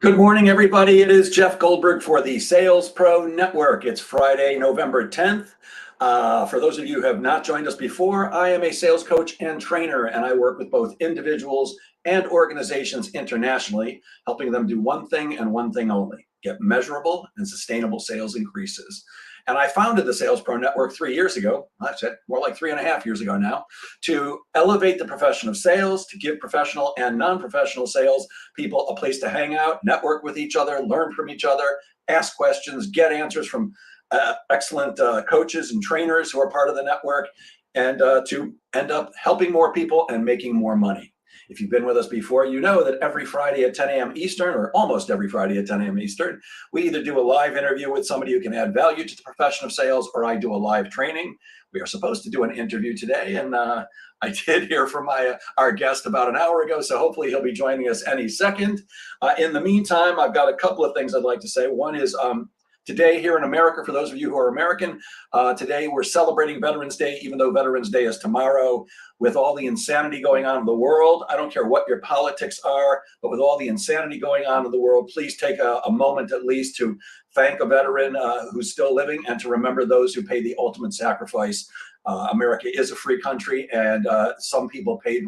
Good morning, everybody. It is Jeff Goldberg for the Sales Pro Network. It's Friday, November 10th. For those of you who have not joined us before, I am a sales coach and trainer, and I work with both individuals and organizations internationally, helping them do one thing and one thing only: get measurable and sustainable sales increases. And I founded the Sales Pro Network 3 years ago, actually more like 3.5 years ago now, to elevate the profession of sales, to give professional and non-professional sales people a place to hang out, network with each other, learn from each other, ask questions, get answers from excellent coaches and trainers who are part of the network, and to end up helping more people and making more money. If you've been with us before, you know that every Friday at 10 a.m. Eastern, or almost every Friday at 10 a.m. Eastern, we either do a live interview with somebody who can add value to the profession of sales, or I do a live training. We are supposed to do an interview today, and I did hear from our guest about an hour ago, so hopefully he'll be joining us any second. In the meantime, I've got a couple of things I'd like to say. One is today here in America, for those of you who are American, today we're celebrating Veterans Day, even though Veterans Day is tomorrow. With all the insanity going on in the world, I don't care what your politics are, but with all the insanity going on in the world, please take a moment at least to thank a veteran who's still living, and to remember those who paid the ultimate sacrifice. America is a free country, and some people paid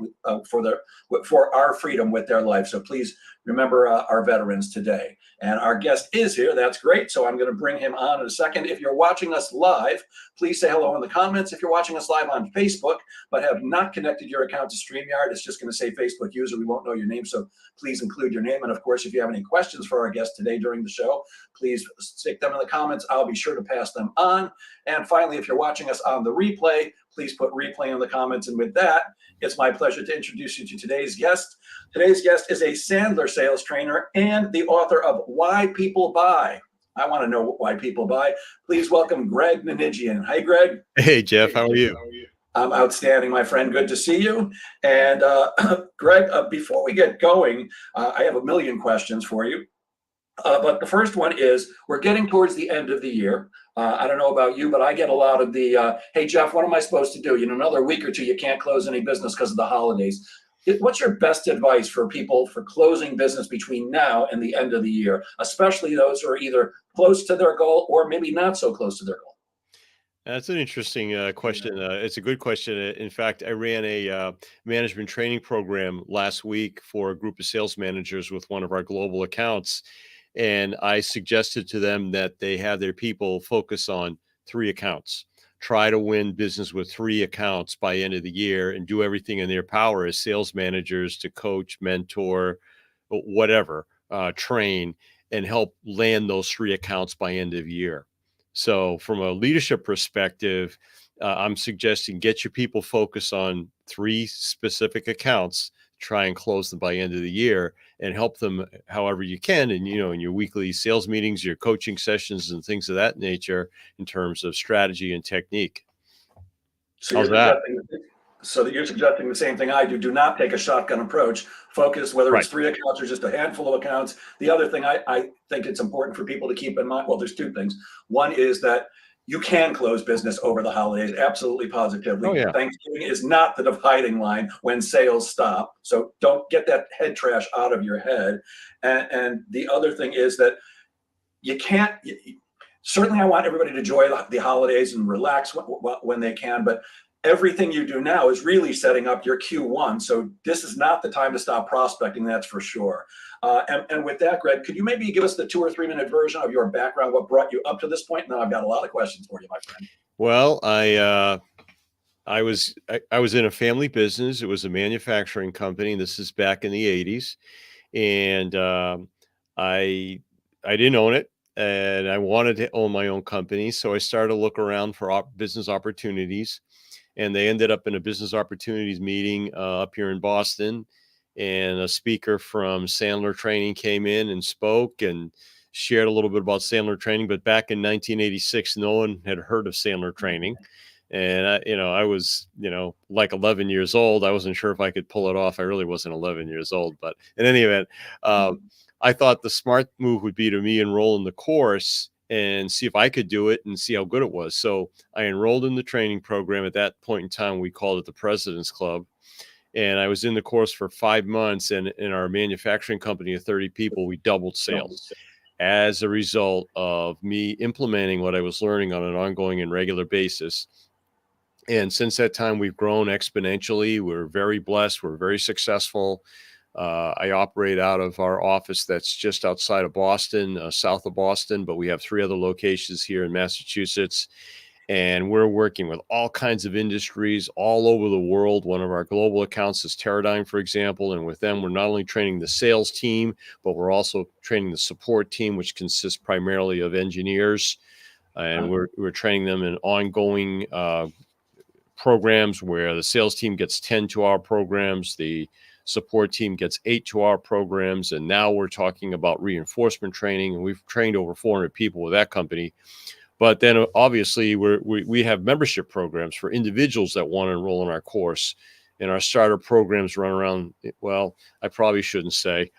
for our freedom with their life. So please remember our veterans today. And our guest is here. That's great. So I'm going to bring him on in a second. If you're watching us live, please say hello in the comments. If you're watching us live on Facebook but have not connected your account to StreamYard, it's just going to say Facebook user. We won't know your name, so please include your name. And of course, if you have any questions for our guest today during the show, please stick them in the comments. I'll be sure to pass them on. And finally, if you're watching us on the replay, please put replay in the comments. And with that, it's my pleasure to introduce you to today's guest. Today's guest is a Sandler sales trainer and the author of Why People Buy. I want to know why people buy. Please welcome Greg Nanigian. Hi, Greg. Hey, Jeff. How are you? I'm outstanding, my friend. Good to see you. And Greg, before we get going, I have a million questions for you. But the first one is, we're getting towards the end of the year. I don't know about you, but I get a lot of the, hey, Jeff, what am I supposed to do? Another week or two, you can't close any business because of the holidays. What's your best advice for people for closing business between now and the end of the year, especially those who are either close to their goal or maybe not so close to their goal? That's an interesting question. It's a good question. In fact, I ran a management training program last week for a group of sales managers with one of our global accounts. And I suggested to them that they have their people focus on 3 accounts. Try to win business with 3 accounts by end of the year, and do everything in their power as sales managers to coach, mentor, whatever, train, and help land those 3 accounts by end of year. So from a leadership perspective, I'm suggesting get your people focused on 3 specific accounts, try and close them by end of the year, and help them however you can. And, in your weekly sales meetings, your coaching sessions and things of that nature in terms of strategy and technique. So How's that? You're suggesting the same thing I do. Do not take a shotgun approach. Focus, whether it's 3 accounts or just a handful of accounts. The other thing I think it's important for people to keep in mind, well, there's 2 things. One is that you can close business over the holidays, absolutely, positively. Oh, yeah. Thanksgiving is not the dividing line when sales stop. So don't get that head trash out of your head. And the other thing is that you can't, certainly I want everybody to enjoy the holidays and relax when they can, but everything you do now is really setting up your Q1. So this is not the time to stop prospecting, that's for sure. And with that, Greg, could you maybe give us the 2 or 3 minute version of your background, what brought you up to this point? And then I've got a lot of questions for you, my friend. Well, I was in a family business. It was a manufacturing company. This is back in the 80s. And I didn't own it, and I wanted to own my own company. So I started to look around for business opportunities, and they ended up in a business opportunities meeting up here in Boston. And a speaker from Sandler Training came in and spoke and shared a little bit about Sandler Training. But back in 1986, no one had heard of Sandler Training. And I was, like 11 years old. I wasn't sure if I could pull it off. I really wasn't 11 years old, but in any event, I thought the smart move would be to me enroll in the course and see if I could do it and see how good it was. So I enrolled in the training program. At that point in time, we called it the President's Club. And I was in the course for 5 months, and in our manufacturing company of 30 people, we doubled sales as a result of me implementing what I was learning on an ongoing and regular basis. And since that time, we've grown exponentially. We're very blessed. We're very successful. I operate out of our office that's just outside of Boston, south of Boston, but we have 3 other locations here in Massachusetts. And we're working with all kinds of industries all over the world. One of our global accounts is Teradyne, for example. And with them, we're not only training the sales team, but we're also training the support team, which consists primarily of engineers. And we're training them in ongoing programs where the sales team gets 10 2-hour programs, the support team gets 8 2-hour programs, and now we're talking about reinforcement training, and we've trained over 400 people with that company. But then obviously we have membership programs for individuals that want to enroll in our course, and our starter programs run around, well, I probably shouldn't say.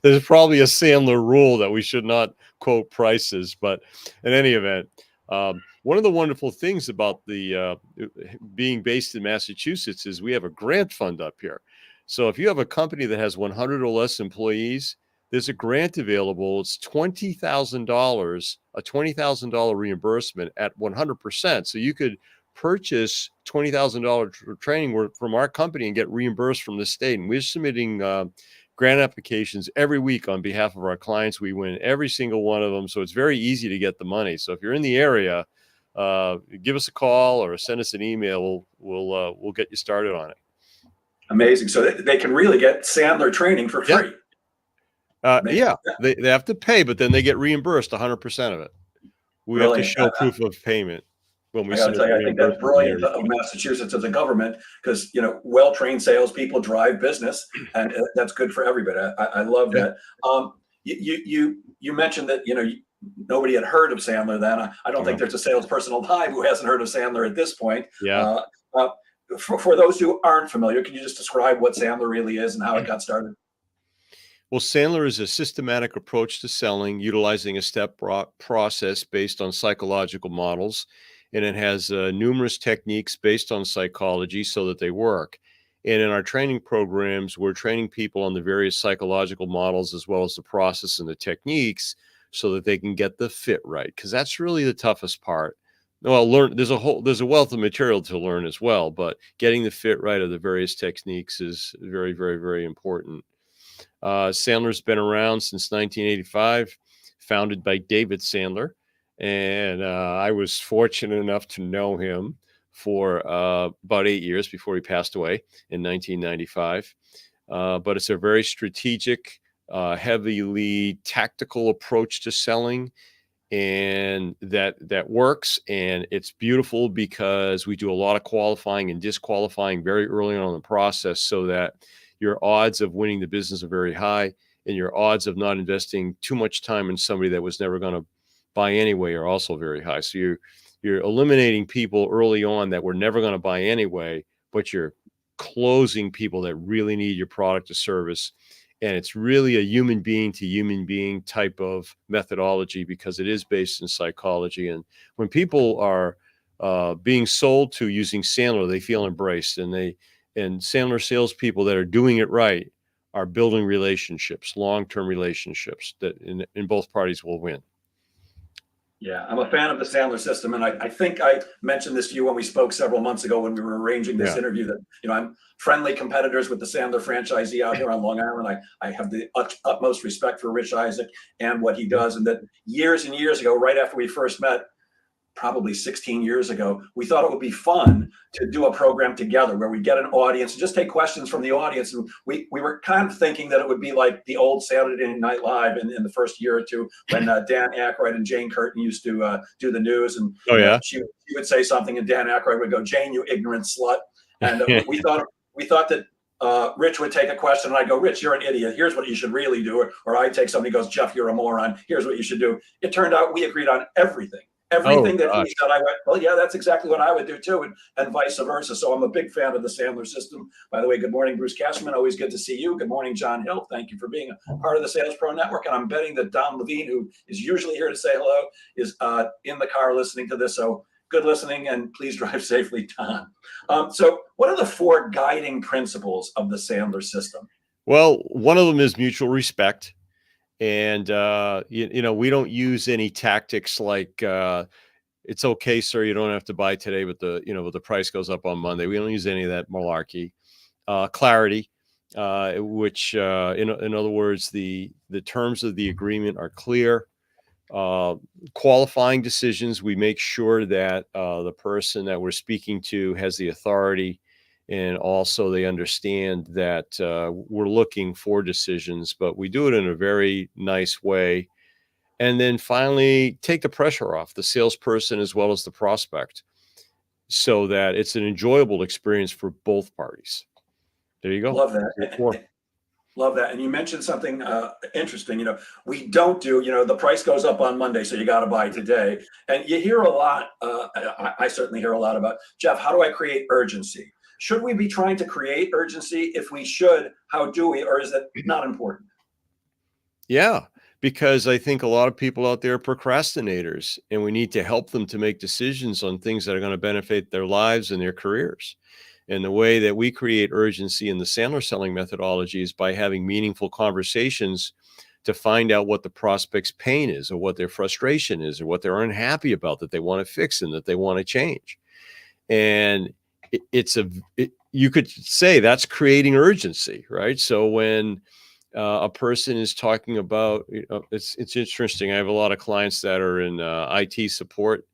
There's probably a Sandler rule that we should not quote prices, but in any event, one of the wonderful things about the being based in Massachusetts is we have a grant fund up here. So if you have a company that has 100 or less employees, there's a grant available. It's $20,000, a $20,000 reimbursement at 100%. So you could purchase $20,000 training from our company and get reimbursed from the state. And we're submitting grant applications every week on behalf of our clients. We win every single one of them. So it's very easy to get the money. So if you're in the area, give us a call or send us an email. We'll get you started on it. Amazing. So they can really get Sandler training for free. Yeah, they have to pay, but then they get reimbursed 100% of it. We have to show proof of payment when we. I got to tell you, I think that's brilliant of Massachusetts as a government, because well-trained salespeople drive business, and that's good for everybody. I love that. You mentioned that nobody had heard of Sandler then. I don't think there's a salesperson alive who hasn't heard of Sandler at this point. Yeah. For those who aren't familiar, can you just describe what Sandler really is and how it got started? Well, Sandler is a systematic approach to selling, utilizing a step process based on psychological models, and it has numerous techniques based on psychology so that they work. And in our training programs, we're training people on the various psychological models as well as the process and the techniques so that they can get the fit right, because that's really the toughest part. Well, there's a wealth of material to learn as well, but getting the fit right of the various techniques is very, very, very important. Sandler's been around since 1985, founded by David Sandler. And I was fortunate enough to know him for about 8 years before he passed away in 1995. But it's a very strategic, heavily tactical approach to selling. And that works, and it's beautiful because we do a lot of qualifying and disqualifying very early on in the process, so that your odds of winning the business are very high, and your odds of not investing too much time in somebody that was never going to buy anyway are also very high. So you're eliminating people early on that were never going to buy anyway, but you're closing people that really need your product or service. And it's really a human being to human being type of methodology, because it is based in psychology. And when people are being sold to using Sandler, they feel embraced, and Sandler salespeople that are doing it right are building relationships, long-term relationships that in both parties will win. Yeah, I'm a fan of the Sandler system, and I think I mentioned this to you when we spoke several months ago when we were arranging this interview, that I'm friendly competitors with the Sandler franchisee out here on Long Island. I have the utmost respect for Rich Isaac and what he does, and that years and years ago, right after we first met, probably 16 years ago, we thought it would be fun to do a program together where we get an audience and just take questions from the audience. And we were kind of thinking that it would be like the old Saturday Night Live in the first year or two, when Dan Aykroyd and Jane Curtin used to do the news. And she would say something, and Dan Aykroyd would go, "Jane, you ignorant slut." And we thought that Rich would take a question, and I'd go, "Rich, you're an idiot. Here's what you should really do." Or I'd take something, he goes, "Jeff, you're a moron. Here's what you should do." It turned out we agreed on everything. Everything that he said, I went, "Well, yeah, that's exactly what I would do too," and vice versa. So I'm a big fan of the Sandler system. By the way, good morning, Bruce Cashman. Always good to see you. Good morning, John Hill. Thank you for being a part of the Sales Pro Network. And I'm betting that Don Levine, who is usually here to say hello, is in the car listening to this. So good listening, and please drive safely, Don. So what are the four guiding principles of the Sandler system? Well, one of them is mutual respect. And, we don't use any tactics like, it's okay, sir, you don't have to buy today, but the price goes up on Monday. We don't use any of that malarkey. Clarity, which, in other words, the terms of the agreement are clear. Qualifying decisions, we make sure that the person that we're speaking to has the authority, and also they understand that we're looking for decisions, but we do it in a very nice way. And then finally, take the pressure off the salesperson as well as the prospect, so that it's an enjoyable experience for both parties. There you go. Love that. Love that. And you mentioned something interesting. We don't do, the price goes up on Monday, so you got to buy today. And you hear a lot, I certainly hear a lot about, Jeff, how do I create urgency? Should we be trying to create urgency? If we should, how do we? Or is it not important? Yeah, because I think a lot of people out there are procrastinators, and we need to help them to make decisions on things that are going to benefit their lives and their careers. And the way that we create urgency in the Sandler selling methodology is by having meaningful conversations to find out what the prospect's pain is, or what their frustration is, or what they're unhappy about that they want to fix and that they want to change. And you could say that's creating urgency, right? So when a person is talking about, it's interesting. I have a lot of clients that are in IT support,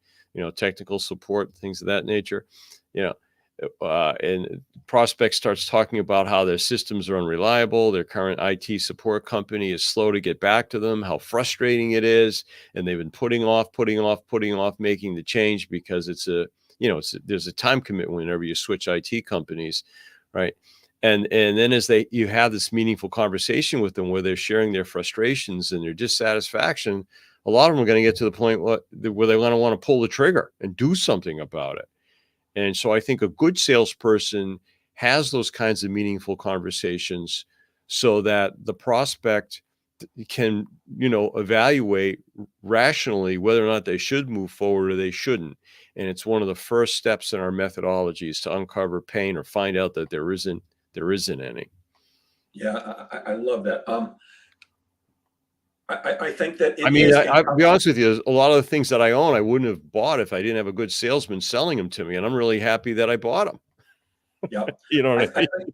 technical support, things of that nature, and prospect starts talking about how their systems are unreliable, their current IT support company is slow to get back to them, how frustrating it is, and they've been putting off making the change because there's a time commitment whenever you switch IT companies, right? And then as you have this meaningful conversation with them where they're sharing their frustrations and their dissatisfaction, a lot of them are going to get to the point where they're going to want to pull the trigger and do something about it. And so I think a good salesperson has those kinds of meaningful conversations so that the prospect can, evaluate rationally whether or not they should move forward or they shouldn't. And it's one of the first steps in our methodologies to uncover pain or find out that there isn't any. Yeah, I love that. I think that I it mean, is. I'll be honest with you, a lot of the things that I own, I wouldn't have bought if I didn't have a good salesman selling them to me. And I'm really happy that I bought them. Yeah, You know I, what I mean?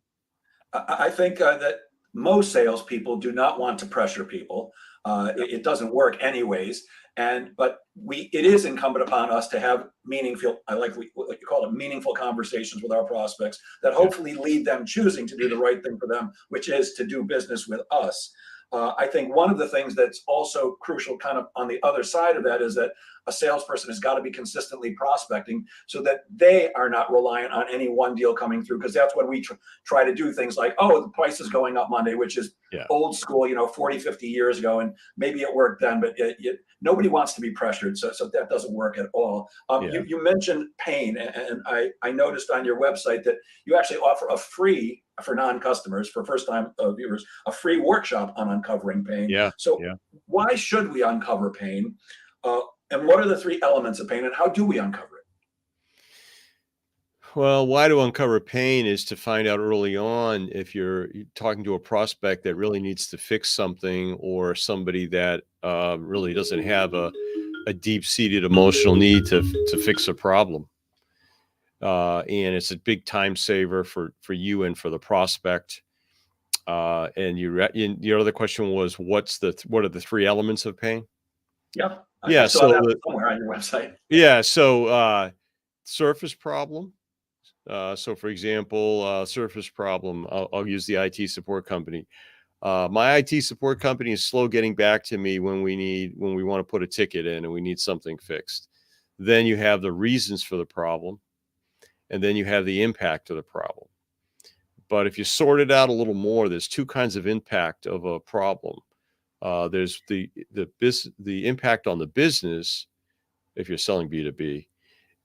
I think that most salespeople do not want to pressure people. It doesn't work anyways. But it is incumbent upon us to have meaningful, what you call it, meaningful conversations with our prospects that hopefully lead them choosing to do the right thing for them, which is to do business with us. I think one of the things that's also crucial kind of on the other side of that is that a salesperson has got to be consistently prospecting so that they are not reliant on any one deal coming through, because that's when we try to do things like, oh, the price is going up Monday, which is old school, 40, 50 years ago. And maybe it worked then, but nobody wants to be pressured. So that doesn't work at all. You mentioned pain, and I noticed on your website that you actually offer a free, for non-customers, for first-time viewers, a free workshop on uncovering pain. So why should we uncover pain? And what are the three elements of pain, and how do we uncover it? Well, why to uncover pain is to find out early on if you're talking to a prospect that really needs to fix something, or somebody that really doesn't have a deep-seated emotional need to fix a problem. And it's a big time saver for you and for the prospect. And your other question was, what are the three elements of pain? Yeah. Yeah. I saw that somewhere on your website. Yeah. So surface problem. So for example, surface problem, I'll use the IT support company. My IT support company is slow getting back to me when we want to put a ticket in and we need something fixed. Then you have the reasons for the problem, and then you have the impact of the problem. But if you sort it out a little more, there's two kinds of impact of a problem. There's the impact on the business if you're selling B2B,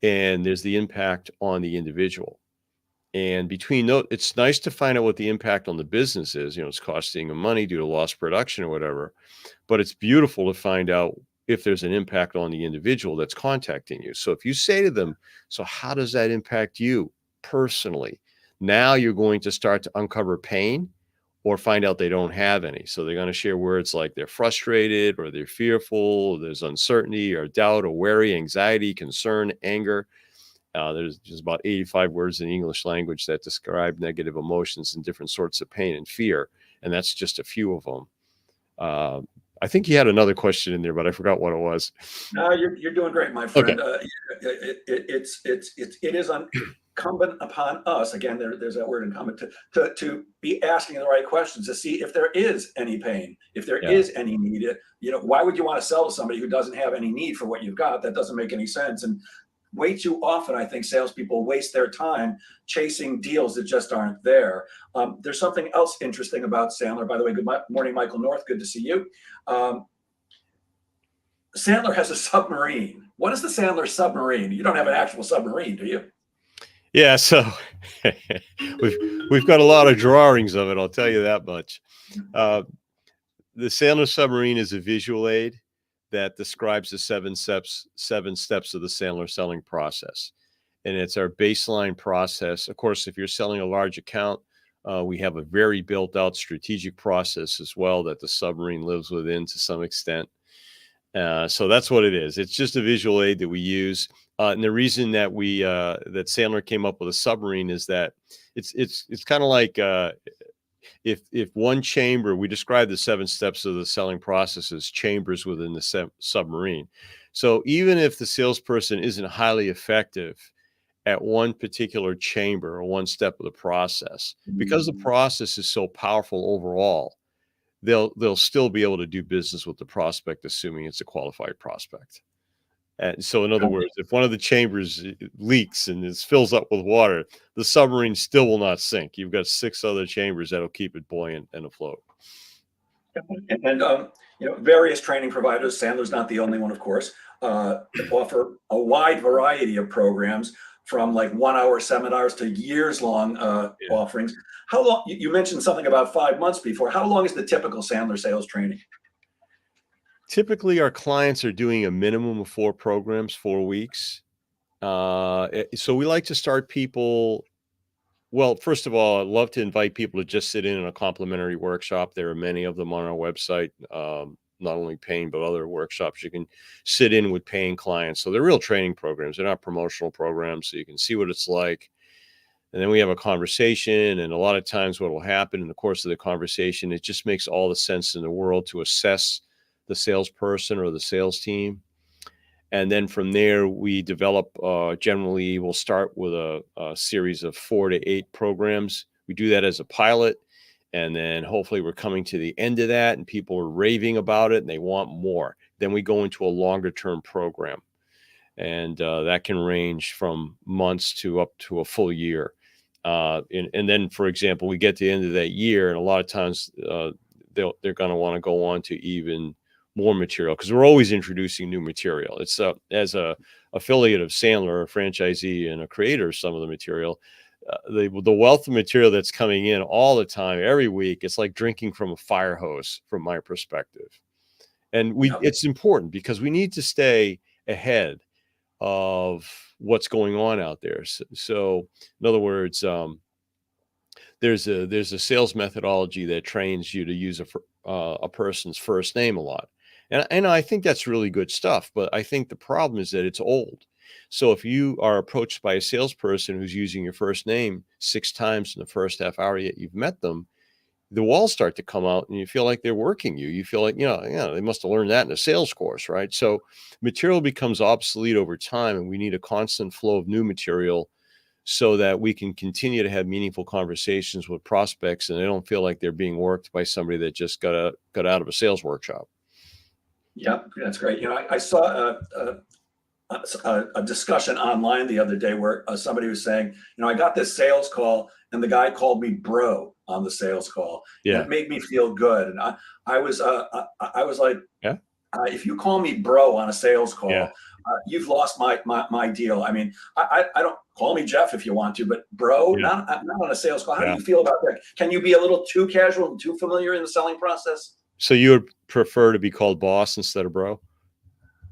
and there's the impact on the individual. And between those, it's nice to find out what the impact on the business is. It's costing them money due to lost production or whatever. But it's beautiful to find out if there's an impact on the individual that's contacting you. So if you say to them, so how does that impact you personally? Now you're going to start to uncover pain or find out they don't have any. So they're going to share words like they're frustrated or they're fearful, or there's uncertainty or doubt or worry, anxiety, concern, anger. There's just about 85 words in the English language that describe negative emotions and different sorts of pain and fear. And that's just a few of them. I think you had another question in there, but I forgot what it was. No, you're doing great, my friend. Okay. It is incumbent upon us, again, there's that word incumbent, to be asking the right questions to see if there is any pain, if there is any need. Why would you want to sell to somebody who doesn't have any need for what you've got? That doesn't make any sense. And way too often, I think salespeople waste their time chasing deals that just aren't there. There's something else interesting about Sandler. By the way, good morning, Michael North. Good to see you. Sandler has a submarine. What is the Sandler submarine? You don't have an actual submarine, do you? Yeah, so we've got a lot of drawings of it, I'll tell you that much. The Sandler submarine is a visual aid that describes the seven steps of the Sandler selling process. And it's our baseline process. Of course, if you're selling a large account, we have a very built out strategic process as well that the submarine lives within to some extent. So that's what it is. It's just a visual aid that we use. And the reason that that Sandler came up with a submarine is that it's kind of like if one chamber, we describe the 7 steps of the selling process as chambers within the submarine. So even if the salesperson isn't highly effective at one particular chamber or one step of the process, because the process is so powerful overall, they'll still be able to do business with the prospect, assuming it's a qualified prospect. And so, in other words, if one of the chambers leaks and it fills up with water, the submarine still will not sink. You've got 6 other chambers that'll keep it buoyant and afloat. And various training providers, Sandler's not the only one, of course, offer a wide variety of programs, from like 1-hour seminars to years-long offerings. How long? You mentioned something about 5 months before. How long is the typical Sandler sales training? Typically, our clients are doing a minimum of 4 programs, 4 weeks. So we like to start people. Well, first of all, I'd love to invite people to just sit in a complimentary workshop. There are many of them on our website, not only paying, but other workshops you can sit in with paying clients. So they're real training programs. They're not promotional programs. So you can see what it's like. And then we have a conversation. And a lot of times what will happen in the course of the conversation, it just makes all the sense in the world to assess the salesperson or the sales team. And then from there, we develop, generally, we'll start with a series of 4 to 8 programs. We do that as a pilot. And then hopefully we're coming to the end of that and people are raving about it and they want more. Then we go into a longer term program. And that can range from months to up to a full year. And then, for example, we get to the end of that year, and a lot of times they're going to want to go on to even more material, because we're always introducing new material. It's as a affiliate of Sandler, a franchisee and a creator of some of the material, the wealth of material that's coming in all the time, every week, it's like drinking from a fire hose from my perspective. And it's important because we need to stay ahead of what's going on out there. So in other words, there's a sales methodology that trains you to use a person's first name a lot. And I think that's really good stuff, but I think the problem is that it's old. So if you are approached by a salesperson who's using your first name 6 times in the first half hour yet you've met them, the walls start to come out and you feel like they're working you. You feel like, they must have learned that in a sales course, right? So material becomes obsolete over time, and we need a constant flow of new material so that we can continue to have meaningful conversations with prospects and they don't feel like they're being worked by somebody that just got out of a sales workshop. Yeah, that's great. I saw a discussion online the other day where somebody was saying, I got this sales call and the guy called me bro on the sales call. Yeah. And it made me feel good. And I was like, yeah. If you call me bro on a sales call, Yeah. You've lost my deal. I mean, I don't, call me Jeff if you want to, but bro, not on a sales call. How do you feel about that? Can you be a little too casual and too familiar in the selling process? So you would prefer to be called boss instead of bro?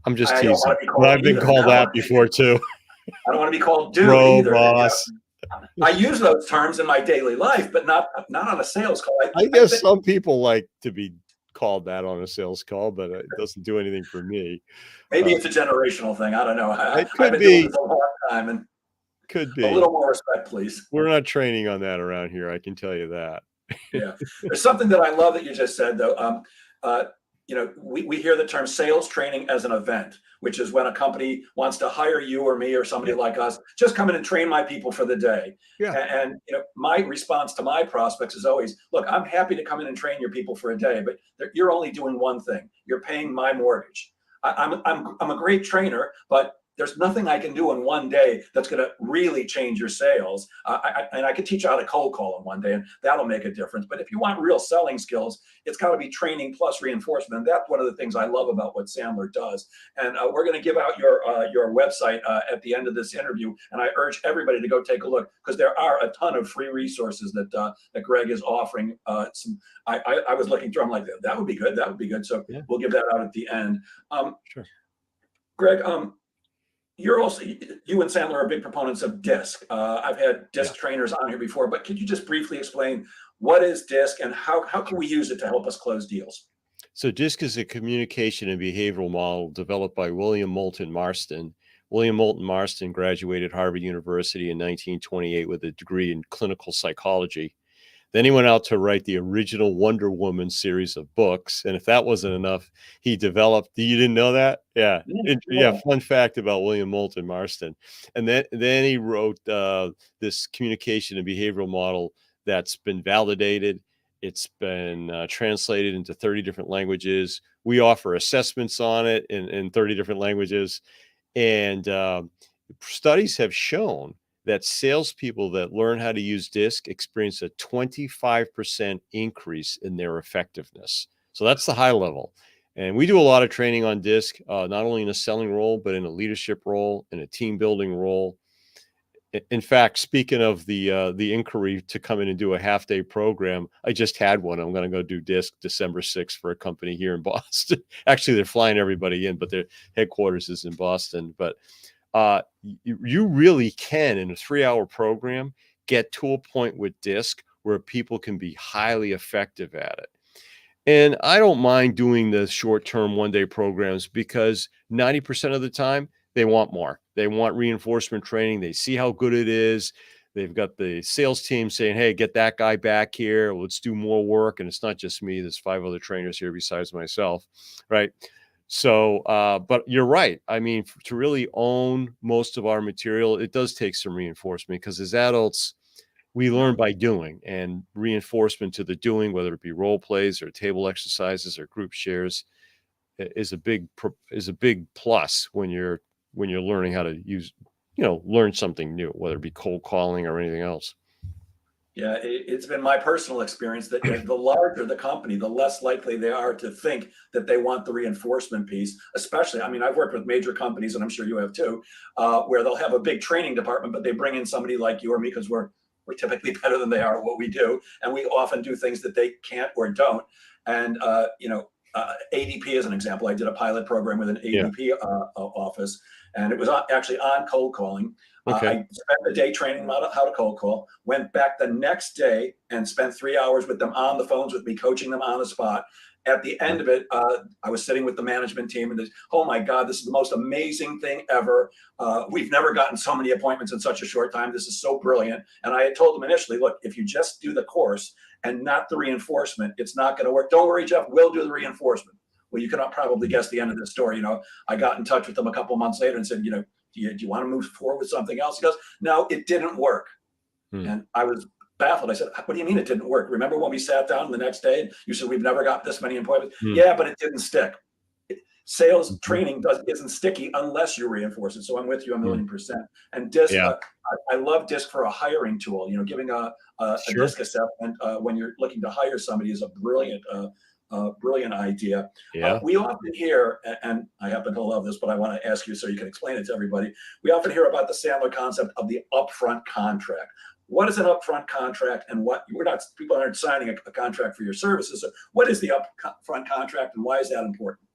I'm just I don't teasing. want to be But called I've been either. called No, that before too. I don't want to be called dude Bro, either. boss. I use those terms in my daily life, but not on a sales call. I I guess think some people like to be called that on a sales call, but it doesn't do anything for me. maybe Uh, it's a generational thing. I don't know. it I've could been doing be, this a long time, and could a be. little more respect, please. We're not training on that around here. I can tell you that. Yeah. There's something that I love that you just said, though. Uh, we hear the term sales training as an event, which is when a company wants to hire you or me or somebody Yeah. like us, just come in and train my people for the day. Yeah. And my response to my prospects is always, look, I'm happy to come in and train your people for a day, but you're only doing one thing. You're paying my mortgage. I'm a great trainer, but there's nothing I can do in one day that's going to really change your sales. And I could teach you how to cold call in one day, and that'll make a difference. But if you want real selling skills, it's got to be training plus reinforcement. And that's one of the things I love about what Sandler does. And we're going to give out your website at the end of this interview. And I urge everybody to go take a look, because there are a ton of free resources that Greg is offering. I was looking through. I'm like, that would be good. That would be good. So Yeah. we'll give that out at the end. Sure. Greg, you're also, you and Sandler are big proponents of DISC. I've had DISC trainers on here before, but could you just briefly explain what is DISC and how can we use it to help us close deals? So DISC is a communication and behavioral model developed by William Moulton Marston. William Moulton Marston graduated Harvard University in 1928 with a degree in clinical psychology. Then he went out to write the original Wonder Woman series of books. And if that wasn't enough, he developed, you didn't know that? Yeah. Fun fact about William Moulton Marston. And then he wrote this communication and behavioral model that's been validated. It's been translated into 30 different languages. We offer assessments on it in 30 different languages. And studies have shown that salespeople that learn how to use DISC experience a 25% increase in their effectiveness. So that's the high level. And we do a lot of training on DISC, not only in a selling role, but in a leadership role, in a team building role. In fact, speaking of the inquiry to come in and do a half-day program, I just had one. I'm going to go do DISC December 6th for a company here in Boston. Actually, they're flying everybody in, but their headquarters is in Boston. But you really can, in a 3-hour program, get to a point with DISC where people can be highly effective at it. And I don't mind doing the short-term one-day programs, because 90% of the time they want more. They want reinforcement training. They see how good it is. They've got the sales team saying, hey, get that guy back here. Let's do more work. And it's not just me. There's 5 other trainers here besides myself, right? So, but you're right. I mean, to really own most of our material, it does take some reinforcement, because as adults, we learn by doing, and reinforcement to the doing, whether it be role plays or table exercises or group shares, is a big plus when you're learning how to use, learn something new, whether it be cold calling or anything else. Yeah, it's been my personal experience that the larger the company, the less likely they are to think that they want the reinforcement piece. Especially, I mean, I've worked with major companies, and I'm sure you have too, where they'll have a big training department, but they bring in somebody like you or me, because we're typically better than they are at what we do, and we often do things that they can't or don't. And ADP is an example. I did a pilot program with an ADP office, and it was actually on cold calling. Okay. I spent the day training them how to cold call, went back the next day and spent 3 hours with them on the phones with me, coaching them on the spot. At the end of it, I was sitting with the management team, and oh my God, this is the most amazing thing ever. We've never gotten so many appointments in such a short time. This is so brilliant. And I had told them initially, look, if you just do the course and not the reinforcement, it's not going to work. Don't worry, Jeff, we'll do the reinforcement. Well, you can probably guess the end of the story. I got in touch with them a couple of months later and said, do you want to move forward with something else? He goes, no, it didn't work. And I was baffled. I said, what do you mean it didn't work? Remember when we sat down the next day and you said, we've never got this many appointments? Yeah, but it didn't stick. Sales training isn't sticky unless you reinforce it. So I'm with you 1,000,000%. And DISC, I love DISC for a hiring tool. Giving a DISC assessment when you're looking to hire somebody is a brilliant idea. We often hear, and I happen to love this, but I want to ask you so you can explain it to everybody. We often hear about the Sandler concept of the upfront contract. What is an upfront contract, and people aren't signing a contract for your services. So what is the upfront contract, and why is that important?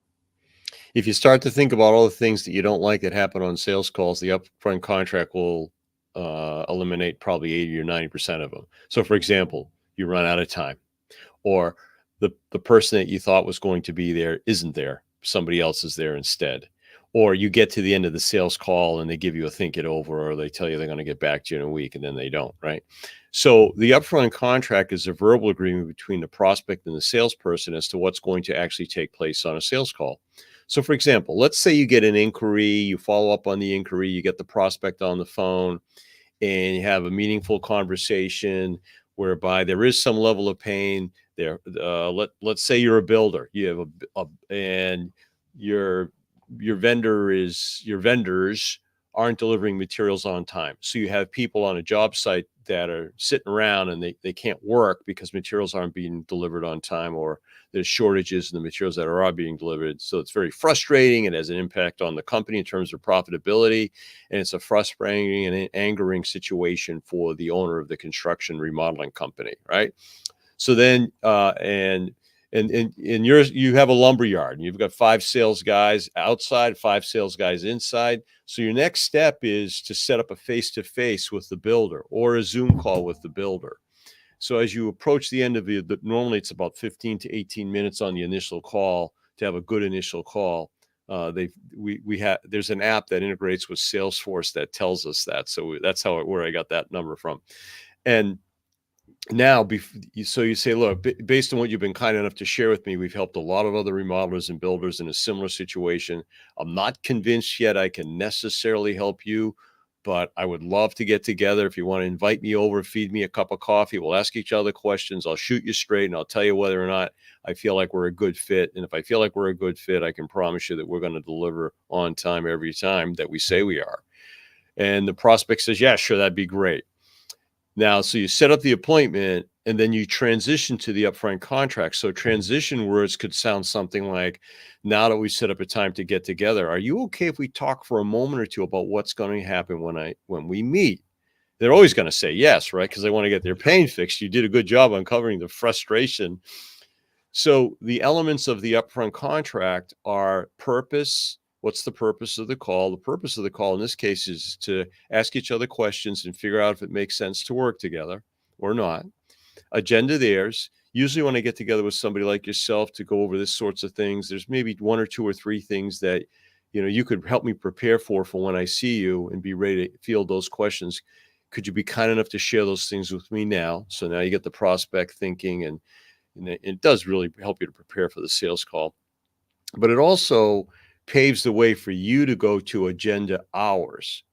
If you start to think about all the things that you don't like that happen on sales calls, the upfront contract will eliminate probably 80 or 90% of them. So, for example, you run out of time, or the person that you thought was going to be there isn't there. Somebody else is there instead. Or you get to the end of the sales call and they give you a think it over, or they tell you they're going to get back to you in a week and then they don't, right? So the upfront contract is a verbal agreement between the prospect and the salesperson as to what's going to actually take place on a sales call. So for example, let's say you get an inquiry, you follow up on the inquiry, you get the prospect on the phone, and you have a meaningful conversation whereby there is some level of pain there. Let's say you're a builder, you have and your your vendors aren't delivering materials on time, so you have people on a job site that are sitting around and they can't work because materials aren't being delivered on time, or there's shortages in the materials that are being delivered. So it's very frustrating. It has an impact on the company in terms of profitability, and it's a frustrating and angering situation for the owner of the construction remodeling company, right? So then, and you have a lumber yard, and you've got 5 sales guys outside, 5 sales guys inside. So your next step is to set up a face-to-face with the builder or a Zoom call with the builder. So as you approach the end of normally it's about 15 to 18 minutes on the initial call to have a good initial call. There's an app that integrates with Salesforce that tells us that. So that's where I got that number from. And now, so you say, look, based on what you've been kind enough to share with me, we've helped a lot of other remodelers and builders in a similar situation. I'm not convinced yet I can necessarily help you, but I would love to get together. If you want to invite me over, feed me a cup of coffee, we'll ask each other questions. I'll shoot you straight and I'll tell you whether or not I feel like we're a good fit. And if I feel like we're a good fit, I can promise you that we're going to deliver on time every time that we say we are. And the prospect says, yeah, sure, that'd be great. Now, so you set up the appointment and then you transition to the upfront contract. So transition words could sound something like, now that we set up a time to get together, are you okay if we talk for a moment or two about what's going to happen when we meet? They're always going to say yes, right? Because they want to get their pain fixed. You did a good job uncovering the frustration. So the elements of the upfront contract are purpose. What's the purpose of the call? The purpose of the call in this case is to ask each other questions and figure out if it makes sense to work together or not. Agenda theirs. Usually when I get together with somebody like yourself to go over this sorts of things, there's maybe 1 or 2 or 3 things that you could help me prepare for when I see you and be ready to field those questions. Could you be kind enough to share those things with me now? So now you get the prospect thinking, and it does really help you to prepare for the sales call. But it also paves the way for you to go to agenda hours.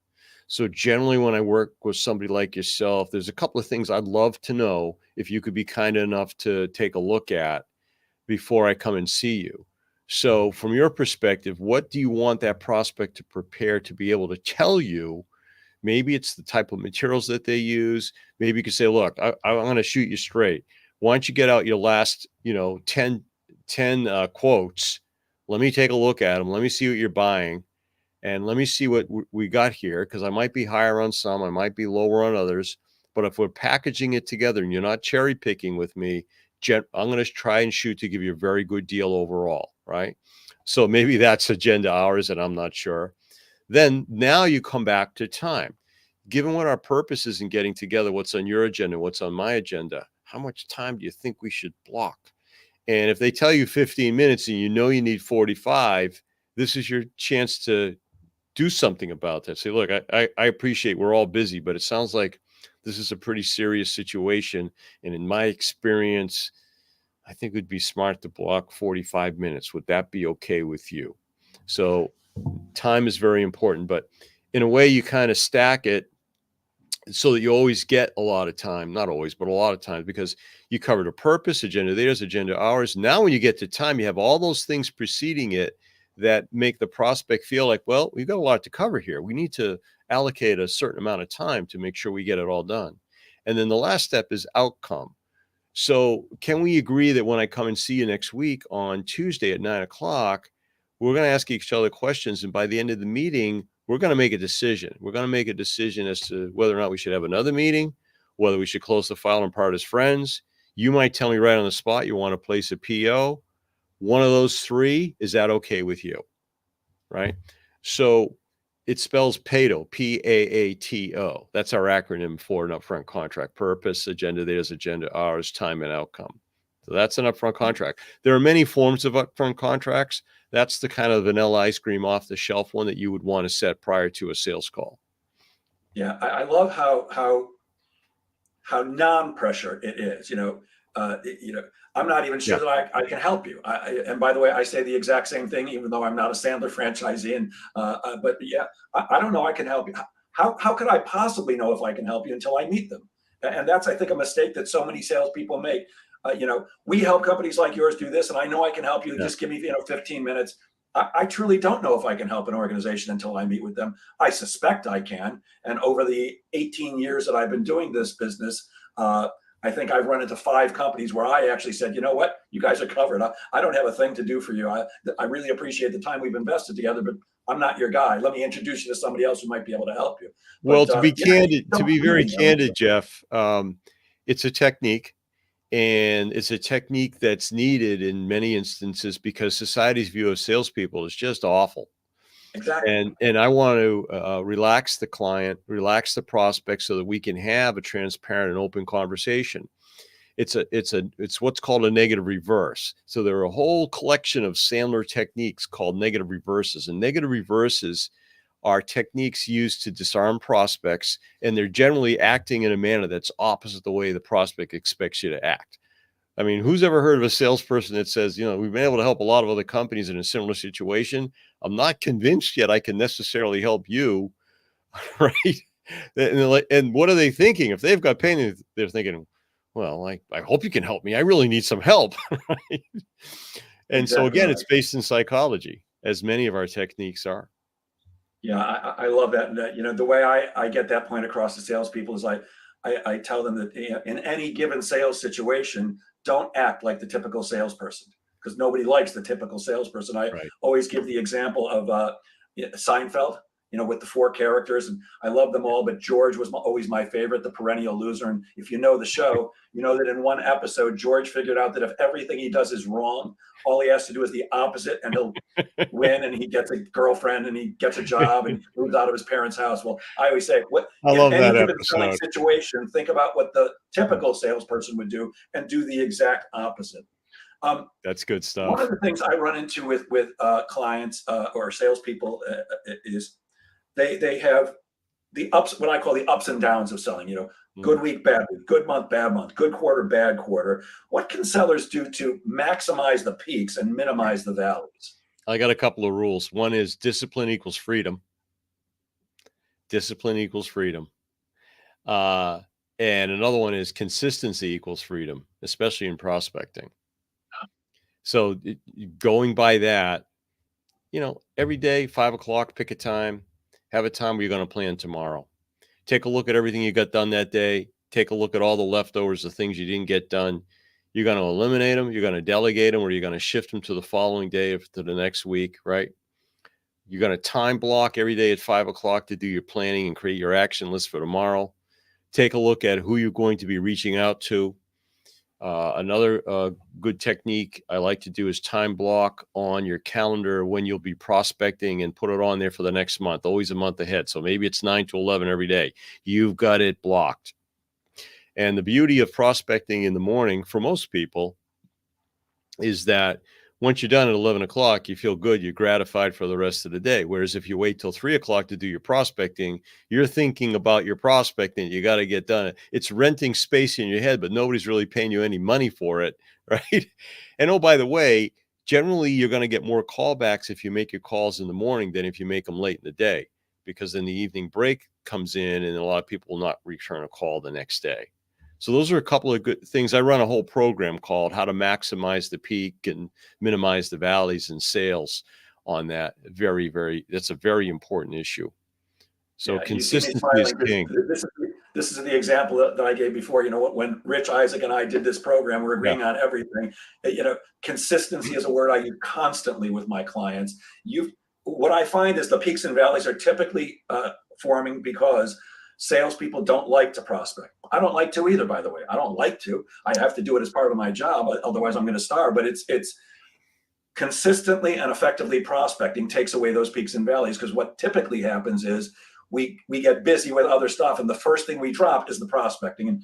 So generally when I work with somebody like yourself, there's a couple of things I'd love to know if you could be kind enough to take a look at before I come and see you. So from your perspective, what do you want that prospect to prepare to be able to tell you? Maybe it's the type of materials that they use. Maybe you could say, look, I want to shoot you straight. Why don't you get out your last, 10 quotes? Let me take a look at them. Let me see what you're buying. And let me see what we got here, because I might be higher on some, I might be lower on others. But if we're packaging it together and you're not cherry picking with me, I'm going to try and shoot to give you a very good deal overall, right? So maybe that's agenda hours, and I'm not sure. Then now you come back to time. Given what our purpose is in getting together, what's on your agenda, what's on my agenda, how much time do you think we should block? And if they tell you 15 minutes and you need 45, this is your chance to do something about that. Say, look, I appreciate we're all busy, but it sounds like this is a pretty serious situation. And in my experience, I think it would be smart to block 45 minutes. Would that be okay with you? So time is very important, but in a way you kind of stack it so that you always get a lot of time, not always, but a lot of times, because you covered a purpose, agenda theirs, agenda ours. Now, when you get to time, you have all those things preceding it that make the prospect feel like, well, we've got a lot to cover here. We need to allocate a certain amount of time to make sure we get it all done. And then the last step is outcome. So can we agree that when I come and see you next week on Tuesday at 9:00, we're going to ask each other questions, and by the end of the meeting, we're going to make a decision. We're going to make a decision as to whether or not we should have another meeting, whether we should close the file and part as friends. You might tell me right on the spot you want to place a PO. One of those 3, is that okay with you? right? So it spells PAATO, P-A-A-T-O. That's our acronym for an upfront contract: purpose, agenda, theirs, agenda, ours, time, and outcome. So that's an upfront contract. There are many forms of upfront contracts. That's the kind of vanilla ice cream off the shelf one that you would want to set prior to a sales call. Yeah, I love how non-pressure it is. I'm not even sure Yeah. that I can help you. And by the way, I say the exact same thing, even though I'm not a Sandler franchisee. And but yeah, I don't know. I can help you. How could I possibly know if I can help you until I meet them? And that's, I think, a mistake that so many salespeople make. We help companies like yours do this, and I know I can help you. Yeah. Just give me 15 minutes. I truly don't know if I can help an organization until I meet with them. I suspect I can. And over the 18 years that I've been doing this business, I think I've run into 5 companies where I actually said, you know what, you guys are covered. I don't have a thing to do for you. I really appreciate the time we've invested together, but I'm not your guy. Let me introduce you to somebody else who might be able to help you. Well, But to be yeah, candid, to don't be very really know. candid, Jeff, it's a technique, and it's a technique that's needed in many instances because society's view of salespeople is just awful. Exactly. And I want to relax the client, relax the prospect, so that we can have a transparent and open conversation. It's what's called a negative reverse. So there are a whole collection of Sandler techniques called negative reverses, and negative reverses are techniques used to disarm prospects, and they're generally acting in a manner that's opposite the way the prospect expects you to act. I mean, who's ever heard of a salesperson that says, we've been able to help a lot of other companies in a similar situation. I'm not convinced yet I can necessarily help you, right? And what are they thinking? If they've got pain, they're thinking, well, I hope you can help me. I really need some help. Right? And so Exactly again, right. it's based in psychology, as many of our techniques are. Yeah, I love that. And the way I get that point across to salespeople is I tell them that in any given sales situation, don't act like the typical salesperson, because nobody likes the typical salesperson. I Right. always give the example of Seinfeld, with the 4 characters, and I love them all, but George was always my favorite, the perennial loser. And if you know the show, you know that in one episode, George figured out that if everything he does is wrong, all he has to do is the opposite, and he'll win, and he gets a girlfriend, and he gets a job, and moves out of his parents' house. Well, I always say, what I in love any that given selling episode. situation, think about what the typical salesperson would do and do the exact opposite. Um, That's good One of stuff. the things I run into with clients or salespeople is they have the ups, what I call the ups and downs of selling. Mm. Good week, bad week, good month, good quarter, bad quarter. What can sellers do to maximize the peaks and minimize the valleys? I got a couple of rules. One is discipline equals freedom. Discipline equals freedom. Uh, and another one is consistency equals freedom, especially in prospecting. So going by that, every day, 5 o'clock, pick a time, have a time where you're going to plan tomorrow. Take a look at everything you got done that day. Take a look at all the leftovers, the things you didn't get done. You're going to eliminate them. You're going to delegate them, or you're going to shift them to the following day or to the next week, right? You're going to time block every day at 5 o'clock to do your planning and create your action list for tomorrow. Take a look at who you're going to be reaching out to. Another good technique I like to do is time block on your calendar when you'll be prospecting and put it on there for the next month, always a month ahead. So maybe it's 9 to 11 every day. You've got it blocked. And the beauty of prospecting in the morning for most people is that once you're done at 11 o'clock, you feel good, you're gratified for the rest of the day. Whereas if you wait till 3 o'clock to do your prospecting, you're thinking about your prospecting. You got to get done. It's renting space in your head, but nobody's really paying you any money for it, right? And oh, by the way, generally you're going to get more callbacks if you make your calls in the morning than if you make them late in the day, because then the evening break comes in and a lot of people will not return a call the next day. So those are a couple of good things. I run a whole program called How to Maximize the Peak and Minimize the Valleys in Sales on that. That's a very important issue. So Yeah, you see me consistency is smiling because king. this is the example that I gave before. When Rich, Isaac, and I did this program, we're Yeah. agreeing on everything. Consistency is a word I use constantly with my clients. What I find is the peaks and valleys are typically forming because salespeople don't like to prospect. I don't like to either, by the way. I don't like to. I have to do it as part of my job, otherwise I'm going to starve. But it's consistently and effectively prospecting takes away those peaks and valleys, because what typically happens is we get busy with other stuff, and the first thing we drop is the prospecting. And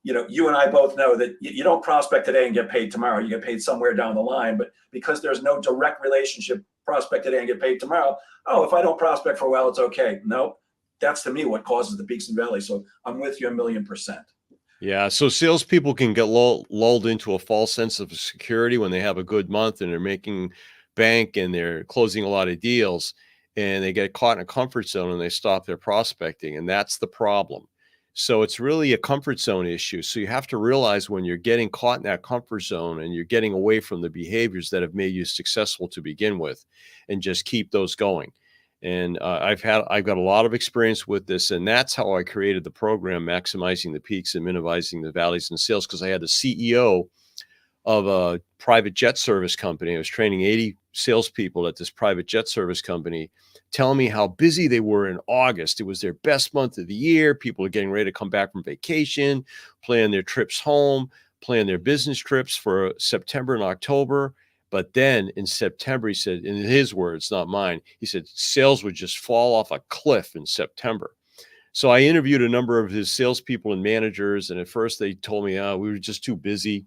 you and I both know that you don't prospect today and get paid tomorrow. You get paid somewhere down the line. But because there's no direct relationship, prospect today and get paid tomorrow. Oh, if I don't prospect for a while, it's okay. No, that's to me what causes the peaks and valleys. So I'm with you 1,000,000%. Yeah, so salespeople can get lulled into a false sense of security when they have a good month and they're making bank and they're closing a lot of deals, and they get caught in a comfort zone and they stop their prospecting, and that's the problem. So it's really a comfort zone issue. So you have to realize when you're getting caught in that comfort zone and you're getting away from the behaviors that have made you successful to begin with, and just keep those going. And I've got a lot of experience with this, and that's how I created the program, maximizing the peaks and minimizing the valleys in sales. Because I had the CEO of a private jet service company. I was training 80 salespeople at this private jet service company, telling me how busy they were in August. It was their best month of the year. People are getting ready to come back from vacation, plan their trips home, plan their business trips for September and October. But then in September, he said, in his words, not mine, he said, sales would just fall off a cliff in September. So I interviewed a number of his salespeople and managers. And at first they told me, we were just too busy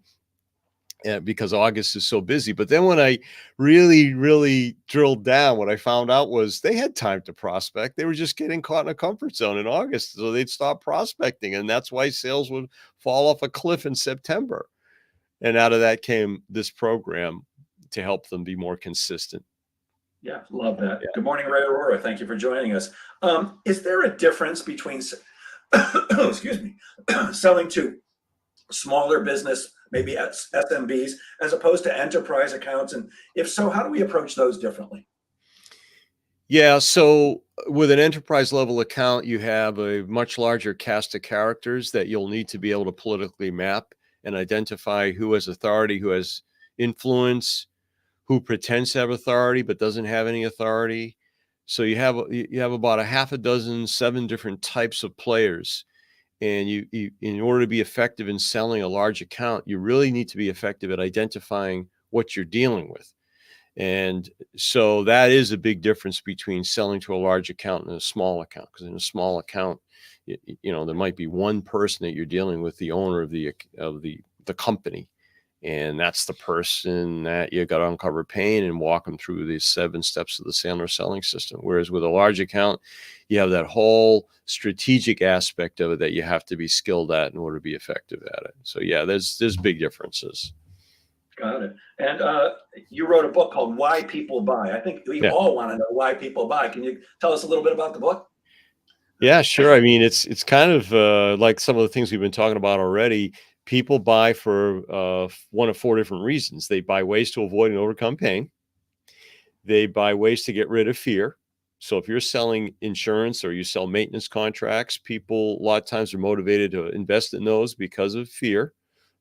because August is so busy. But then when I really, really drilled down, what I found out was they had time to prospect. They were just getting caught in a comfort zone in August. So they'd stop prospecting. And that's why sales would fall off a cliff in September. And out of that came this program to help them be more consistent. Yeah, love that. Yeah. Good morning, Ray Aurora. Thank you for joining us. Is there a difference between, excuse me, selling to smaller business, maybe SMBs, as opposed to enterprise accounts? And if so, how do we approach those differently? Yeah, so with an enterprise level account, you have a much larger cast of characters that you'll need to be able to politically map and identify who has authority, who has influence, who pretends to have authority but doesn't have any authority. So you have about a half a dozen, 7 different types of players. And you in order to be effective in selling a large account, you really need to be effective at identifying what you're dealing with. And so that is a big difference between selling to a large account and a small account. Because in a small account, there might be one person that you're dealing with, the owner of the company. And that's the person that you got to uncover pain and walk them through these 7 steps of the Sandler selling system. Whereas with a large account, you have that whole strategic aspect of it that you have to be skilled at in order to be effective at it. So yeah, there's big differences. Got it. And you wrote a book called Why People Buy. I think we all want to know why people buy. Can you tell us a little bit about the book? Yeah, sure. I mean, it's kind of like some of the things we've been talking about already. People buy for one of 4 different reasons. They buy ways to avoid and overcome pain. They buy ways to get rid of fear. So if you're selling insurance or you sell maintenance contracts, people a lot of times are motivated to invest in those because of fear,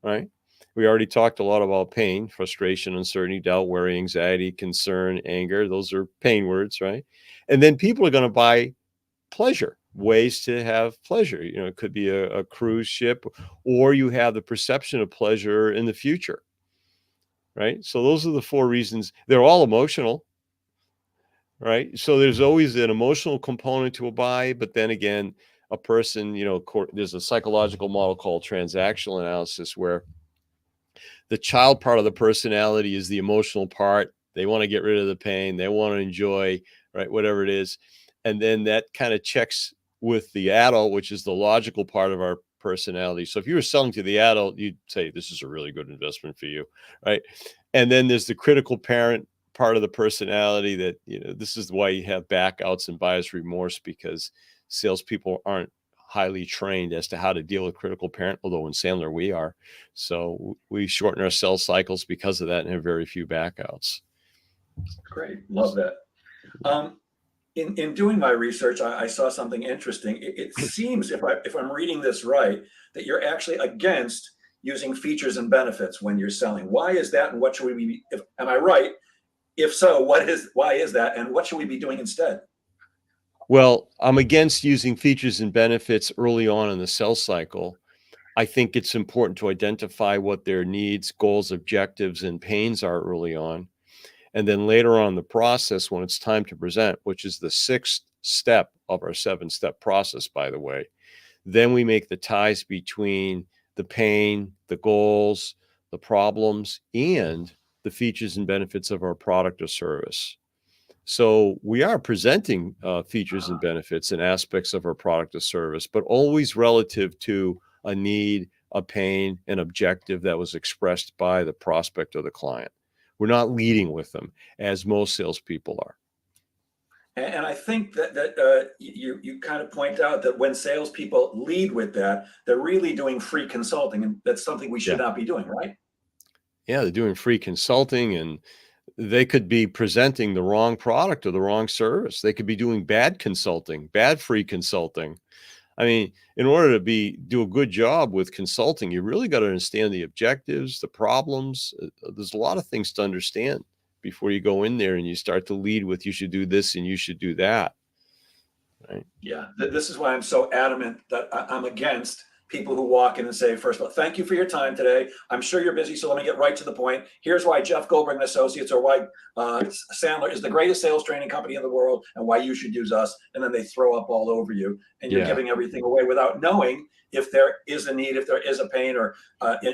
right? We already talked a lot about pain, frustration, uncertainty, doubt, worry, anxiety, concern, anger. Those are pain words, right? And then people are going to buy pleasure, ways to have pleasure. It could be a cruise ship, or you have the perception of pleasure in the future, right? So those are the 4 reasons. They're all emotional, right? So there's always an emotional component to a buy, but then again, a person, there's a psychological model called transactional analysis where the child part of the personality is the emotional part. They want to get rid of the pain. They want to enjoy, right? Whatever it is. And then that kind of checks with the adult, which is the logical part of our personality. So if you were selling to the adult, you'd say, this is a really good investment for you, right? And then there's the critical parent part of the personality that, this is why you have backouts and buyer's remorse, because salespeople aren't highly trained as to how to deal with critical parent, although in Sandler we are. So we shorten our sales cycles because of that and have very few backouts. Great. Love that. In doing my research, I saw something interesting. It seems, if I'm reading this right, that you're actually against using features and benefits when you're selling. Why is that, and what should we be? Am I right? If so, why is that, and what should we be doing instead? Well, I'm against using features and benefits early on in the sales cycle. I think it's important to identify what their needs, goals, objectives, and pains are early on. And then later on in the process, when it's time to present, which is the 6th step of our 7-step process, by the way, then we make the ties between the pain, the goals, the problems, and the features and benefits of our product or service. So we are presenting features and benefits and aspects of our product or service, but always relative to a need, a pain, an objective that was expressed by the prospect or the client. We're not leading with them, as most salespeople are. And I think that you kind of point out that when salespeople lead with that, they're really doing free consulting, and that's something we should Yeah. not be doing, right? Yeah, they're doing free consulting, and they could be presenting the wrong product or the wrong service. They could be doing bad consulting, bad free consulting. I mean, in order to do a good job with consulting, you really got to understand the objectives, the problems. There's a lot of things to understand before you go in there and you start to lead with, you should do this and you should do that. Right. Yeah, this is why I'm so adamant that I'm against people who walk in and say, first of all, thank you for your time today. I'm sure you're busy, so let me get right to the point. Here's why Jeff Goldberg and Associates, or why Sandler is the greatest sales training company in the world, and why you should use us. And then they throw up all over you, and you're giving everything away without knowing if there is a need, if there is a pain, or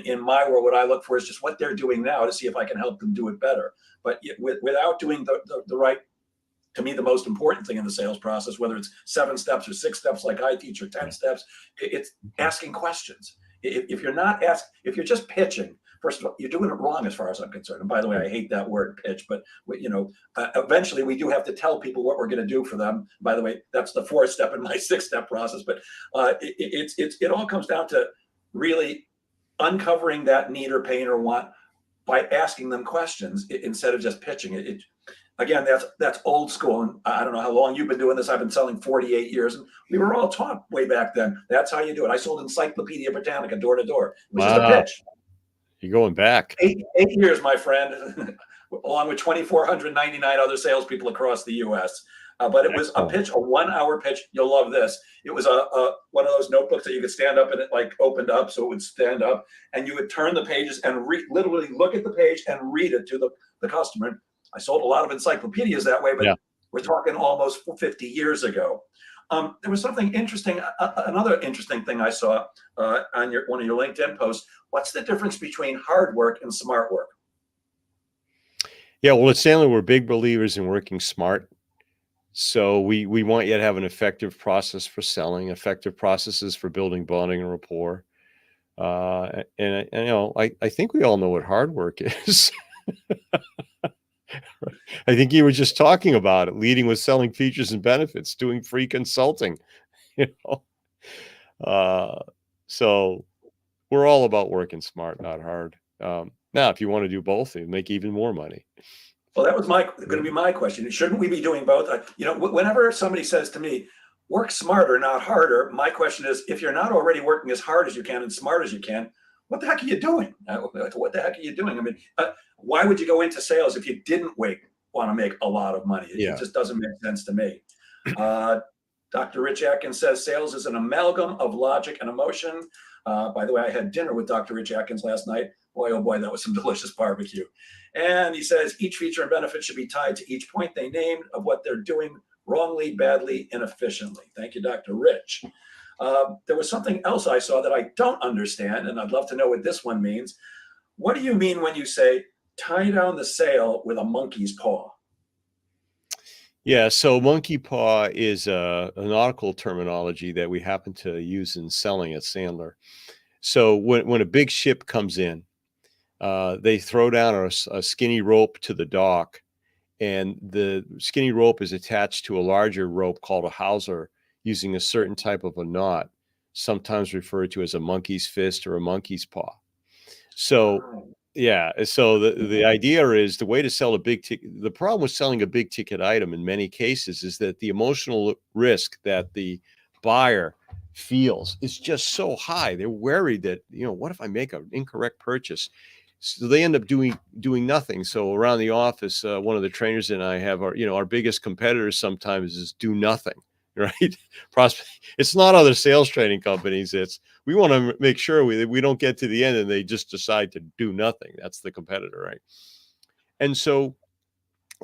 in my world, what I look for is just what they're doing now to see if I can help them do it better. But without doing the right, to me, the most important thing in the sales process, whether it's 7 steps or 6 steps like I teach, or 10 steps, it's asking questions. If you're just pitching, first of all, you're doing it wrong as far as I'm concerned. And by the way, I hate that word pitch, but eventually we do have to tell people what we're going to do for them. By the way, that's the 4th step in my 6-step process. But it all comes down to really uncovering that need or pain or want by asking them questions instead of just pitching it. Again, that's old school. And I don't know how long you've been doing this. I've been selling 48 years. And we were all taught way back then. That's how you do it. I sold Encyclopedia Britannica door to door. It was just a pitch. You're going back. 8 years, my friend, along with 2,499 other salespeople across the U.S. But it was a pitch, a 1-hour pitch. You'll love this. It was one of those notebooks that you could stand up and it like opened up, so it would stand up, and you would turn the pages and literally look at the page and read it to the customer. I sold a lot of encyclopedias that way, but we're talking almost 50 years ago. There was something interesting. Another interesting thing I saw on one of your LinkedIn posts. What's the difference between hard work and smart work? Yeah, well, at Sandler, we're big believers in working smart. So we want you to have an effective process for selling, effective processes for building bonding and rapport. And I think we all know what hard work is. I think you were just talking about it, leading with selling features and benefits, doing free consulting, so we're all about working smart, not hard. Now, if you want to do both, you make even more money. Well, that was going to be my question. Shouldn't we be doing both? Whenever somebody says to me, work smarter, not harder, my question is, if you're not already working as hard as you can and smart as you can, what the heck are you doing? What the heck are you doing? I mean, why would you go into sales if you didn't want to make a lot of money? It just doesn't make sense to me. Dr. Rich Atkins says sales is an amalgam of logic and emotion. By the way, I had dinner with Dr. Rich Atkins last night. Boy, oh boy, that was some delicious barbecue. And he says each feature and benefit should be tied to each point they named of what they're doing wrongly, badly, inefficiently. Thank you, Dr. Rich. There was something else I saw that I don't understand, and I'd love to know what this one means. What do you mean when you say tie down the sale with a monkey's paw? Yeah, so monkey paw is a nautical terminology that we happen to use in selling at Sandler. So when a big ship comes in, they throw down a skinny rope to the dock, and the skinny rope is attached to a larger rope called a hawser using a certain type of a knot, sometimes referred to as a monkey's fist or a monkey's paw. So so the idea is the way to sell a big ticket. The problem with selling a big ticket item in many cases is that the emotional risk that the buyer feels is just so high. They're worried that, what if I make an incorrect purchase? So they end up doing nothing. So around the office, one of the trainers and I have our biggest competitors sometimes is do nothing, right? It's not other sales training companies. We want to make sure we don't get to the end and they just decide to do nothing. That's the competitor, right? And so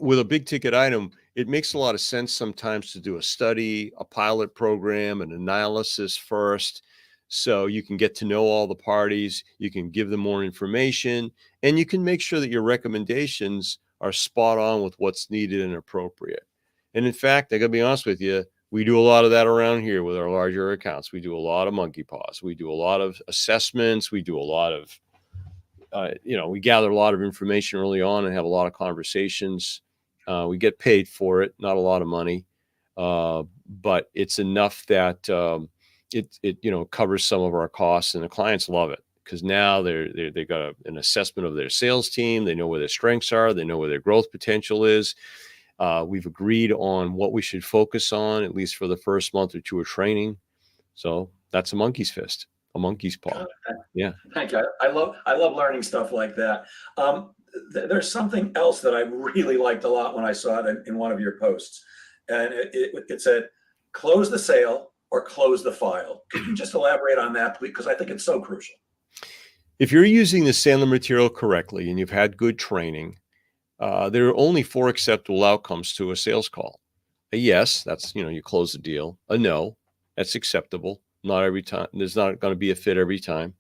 with a big ticket item, it makes a lot of sense sometimes to do a study, a pilot program, an analysis first. So you can get to know all the parties, you can give them more information, and you can make sure that your recommendations are spot on with what's needed and appropriate. And in fact, I gotta be honest with you, we do a lot of that around here with our larger accounts. We do a lot of monkey paws. We do a lot of assessments. We do a lot of we gather a lot of information early on and have a lot of conversations. We get paid for it, not a lot of money, but it's enough that it covers some of our costs, and the clients love it because now they got an assessment of their sales team. They know where their strengths are. They know where their growth potential is. We've agreed on what we should focus on, at least for the first month or two of training. So that's a monkey's fist, a monkey's paw. Yeah. Thank you. I love learning stuff like that. There's something else that I really liked a lot when I saw it in one of your posts, and it said, "Close the sale or close the file." Could you just elaborate on that, please? Because I think it's so crucial. If you're using the Sandler material correctly and you've had good training, there are only 4 acceptable outcomes to a sales call. A yes, that's, you close the deal. A no, that's acceptable. Not every time. There's not going to be a fit every time.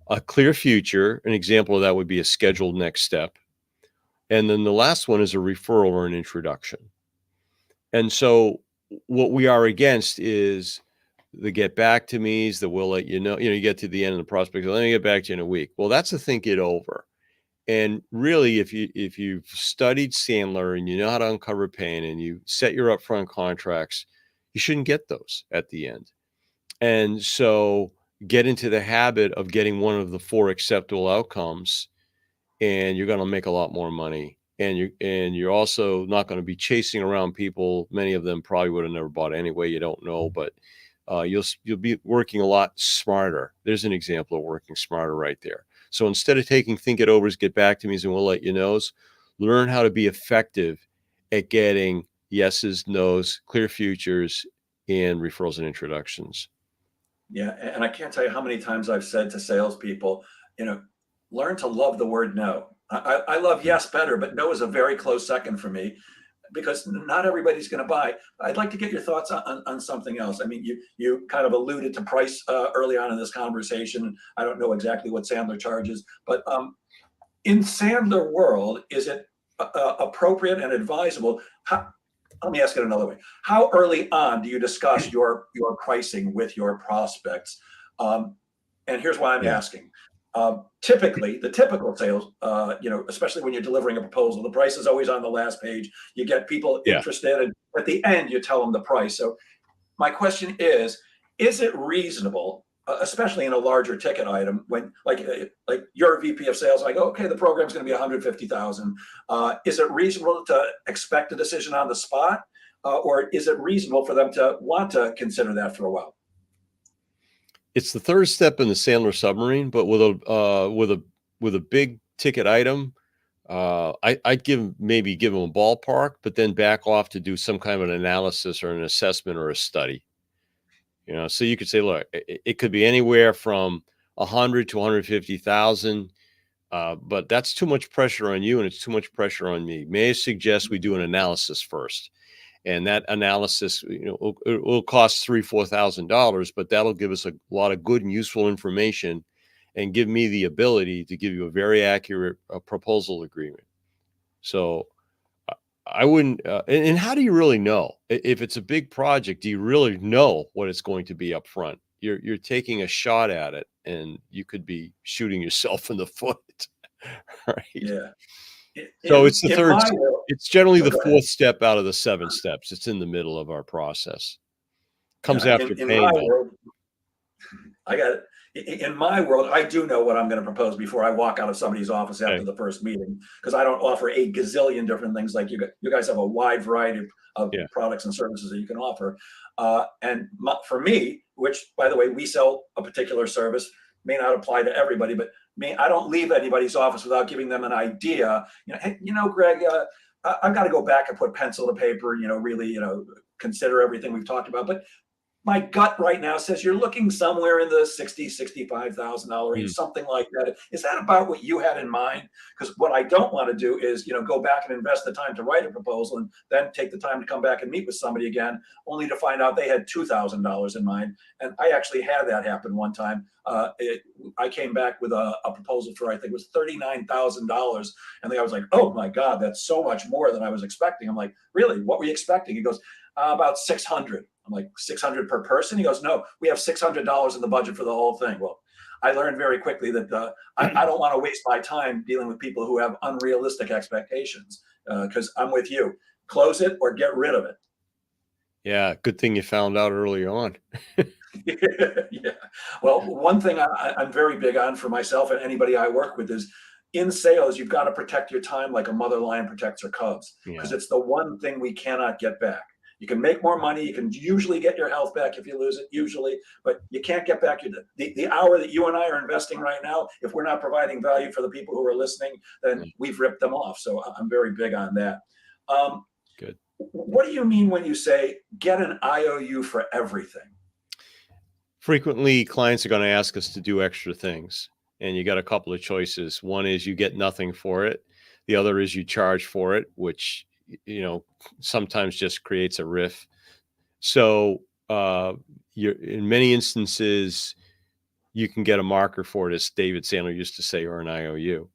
A clear future, an example of that would be a scheduled next step. And then the last one is a referral or an introduction. And so what we are against is the get back to me's, the we'll let you know. You get to the end of the prospect, let me get back to you in a week. Well, that's a think it over. And really, if you've studied Sandler and you know how to uncover pain and you set your upfront contracts, you shouldn't get those at the end. And so get into the habit of getting one of the 4 acceptable outcomes, and you're going to make a lot more money. And you're also not going to be chasing around people. Many of them probably would have never bought anyway. You don't know, but you'll be working a lot smarter. There's an example of working smarter right there. So instead of taking think it overs, get back to me's, and we'll let you knows, learn how to be effective at getting yeses, nos, clear futures, and referrals and introductions. Yeah, and I can't tell you how many times I've said to salespeople, learn to love the word no. I love yes better, but no is a very close second for me because not everybody's going to buy. I'd like to get your thoughts on something else. I mean, you kind of alluded to price early on in this conversation. I don't know exactly what Sandler charges, but in Sandler world, is it appropriate and advisable? Let me ask it another way. How early on do you discuss your pricing with your prospects? And here's why I'm asking. Typically, the typical sales, especially when you're delivering a proposal, the price is always on the last page. You get people interested, and at the end, you tell them the price. So my question is it reasonable, especially in a larger ticket item, when like you're a VP of sales, I go, okay, the program's going to be 150,000. Is it reasonable to expect a decision on the spot, or is it reasonable for them to want to consider that for a while? It's the third step in the Sandler submarine, but with a big ticket item, I'd give them a ballpark, but then back off to do some kind of an analysis or an assessment or a study. So you could say, look, it could be anywhere from 100 to 150,000, but that's too much pressure on you and it's too much pressure on me. May I suggest we do an analysis first? And that analysis, will cost $3,000-$4,000, but that'll give us a lot of good and useful information and give me the ability to give you a very accurate proposal agreement. So I wouldn't, and how do you really know? If it's a big project, do you really know what it's going to be up front? You're taking a shot at it and you could be shooting yourself in the foot, right? Yeah. So it's the third step. It's generally the 4th step out of the 7 steps. It's in the middle of our process. Comes after pain. I got it. In my world, I do know what I'm going to propose before I walk out of somebody's office after the first meeting, because I don't offer a gazillion different things like you guys have a wide variety of products and services that you can offer. And for me, which, by the way, we sell a particular service, may not apply to everybody, but I don't leave anybody's office without giving them an idea. Hey, Greg, I've got to go back and put pencil to paper, really, consider everything we've talked about. But my gut right now says you're looking somewhere in the $60,000, $65,000 range, Mm. something like that. Is that about what you had in mind? Because what I don't want to do is, go back and invest the time to write a proposal and then take the time to come back and meet with somebody again, only to find out they had $2,000 in mind. And I actually had that happen one time. I came back with a proposal for, I think it was $39,000. And the guy was like, "Oh my God, that's so much more than I was expecting." I'm like, "Really? What were you expecting?" He goes, "About 600. I'm like, 600 per person? He goes, "No, we have $600 in the budget for the whole thing." Well, I learned very quickly that I don't want to waste my time dealing with people who have unrealistic expectations, because I'm with you. Close it or get rid of it. Yeah, good thing you found out early on. Yeah. Well, one thing I'm very big on for myself and anybody I work with is, in sales, you've got to protect your time like a mother lion protects her cubs, because Yeah. it's the one thing we cannot get back. You can make more money. You can usually get your health back if you lose it, usually, but you can't get back the hour that you and I are investing right now. If we're not providing value for the people who are listening, then Yeah. we've ripped them off. So I'm very big on that. Um, Good. what do you mean when you say get an IOU for everything? Frequently, clients are going to ask us to do extra things, and you got a couple of choices. One is you get nothing for it. The other is you charge for it, which sometimes just creates a riff. So, you're in many instances, you can get a marker for it, as David Sandler used to say, or an IOU.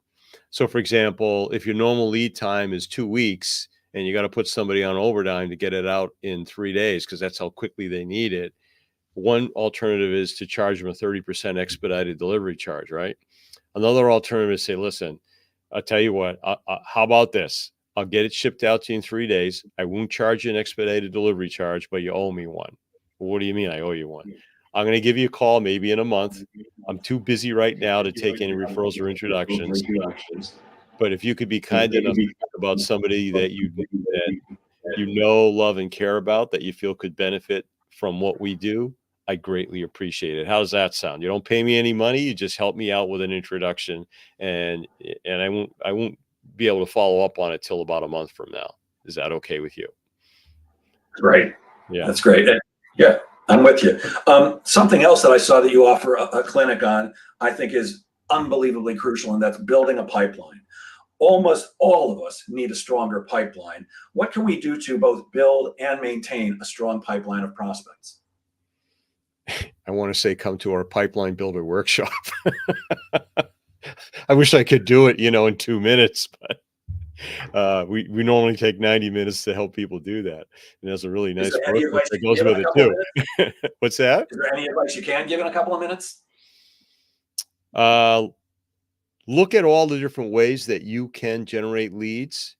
So, for example, if your normal lead time is 2 weeks and you got to put somebody on overtime to get it out in 3 days because that's how quickly they need it, one alternative is to charge them a 30% expedited delivery charge, right? Another alternative is say, "Listen, I'll tell you what, how about this? I'll get it shipped out to you in 3 days. I won't charge you an expedited delivery charge, but you owe me one." "Well, what do you mean I owe you one?" "I'm going to give you a call maybe in a month. I'm too busy right now to take any referrals or introductions. But if you could be kind enough to think about somebody that love, and care about, that you feel could benefit from what we do, I greatly appreciate it. How does that sound? You don't pay me any money. You just help me out with an introduction, and I won't be able to follow up on it till about a month from now. Is that okay with you?" Right. Yeah. That's great. Yeah, I'm with you. Something else that I saw that you offer a clinic on, I think is unbelievably crucial, and that's building a pipeline. Almost all of us need a stronger pipeline. What can we do to both build and maintain a strong pipeline of prospects? I want to say come to our pipeline builder workshop. I wish I could do it, in 2 minutes, but we normally take 90 minutes to help people do that. And there's a really Is nice there any workbook advice that you can goes give in with a it couple of too. minutes? What's that? Is there any advice you can give in a couple of minutes? Uh, Look at all the different ways that you can generate leads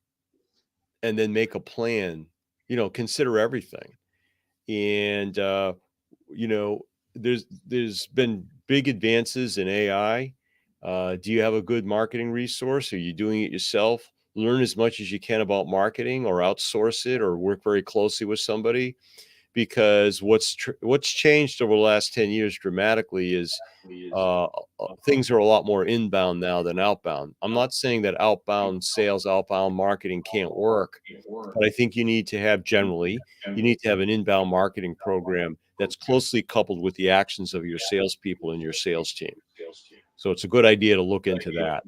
and then make a plan. Consider everything. And you know, there's been big advances in AI. Do you have a good marketing resource? Are you doing it yourself? Learn as much as you can about marketing, or outsource it, or work very closely with somebody, because what's changed over the last 10 years dramatically is things are a lot more inbound now than outbound. I'm not saying that outbound sales, outbound marketing can't work, but I think you need to have an inbound marketing program that's closely coupled with the actions of your salespeople and your sales team. So it's a good idea to look into that,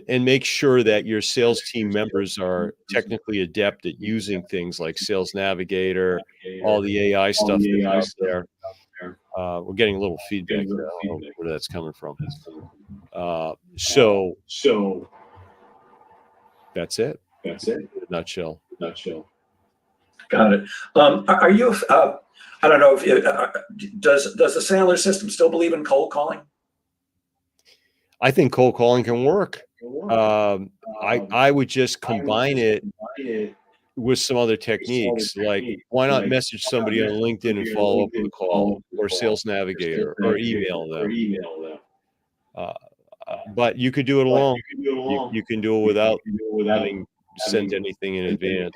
and make sure that your sales team members are technically adept at using things like Sales Navigator, all the AI stuff that's out there. We're getting a little feedback here. I don't know where that's coming from. So that's it in a nutshell. Got it. Are you? I don't know if does the Sandler system still believe in cold calling? I think cold calling can work. I would just combine it with some other techniques, like why not message somebody on LinkedIn and follow up with a call, or Sales Navigator, or email them. Uh, but you could do it alone. You can do it without having sent anything in advance.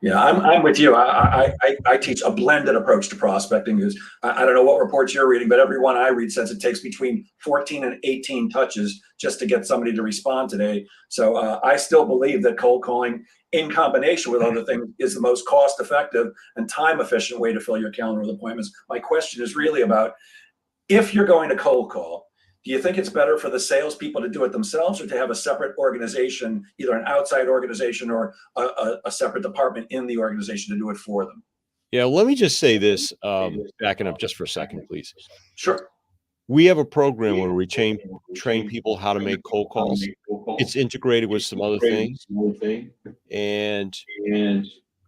Yeah, I'm with you. I teach a blended approach to prospecting. Because I don't know what reports you're reading, but every one I read says it takes between 14 and 18 touches just to get somebody to respond today. So I still believe that cold calling, in combination with other things, is the most cost-effective and time-efficient way to fill your calendar with appointments. My question is really about, if you're going to cold call, do you think it's better for the salespeople to do it themselves, or to have a separate organization, either an outside organization or a separate department in the organization to do it for them? Yeah, let me just say this, backing up just for a second, please. Sure. We have a program where we train people how to make cold calls. It's integrated with some other things, and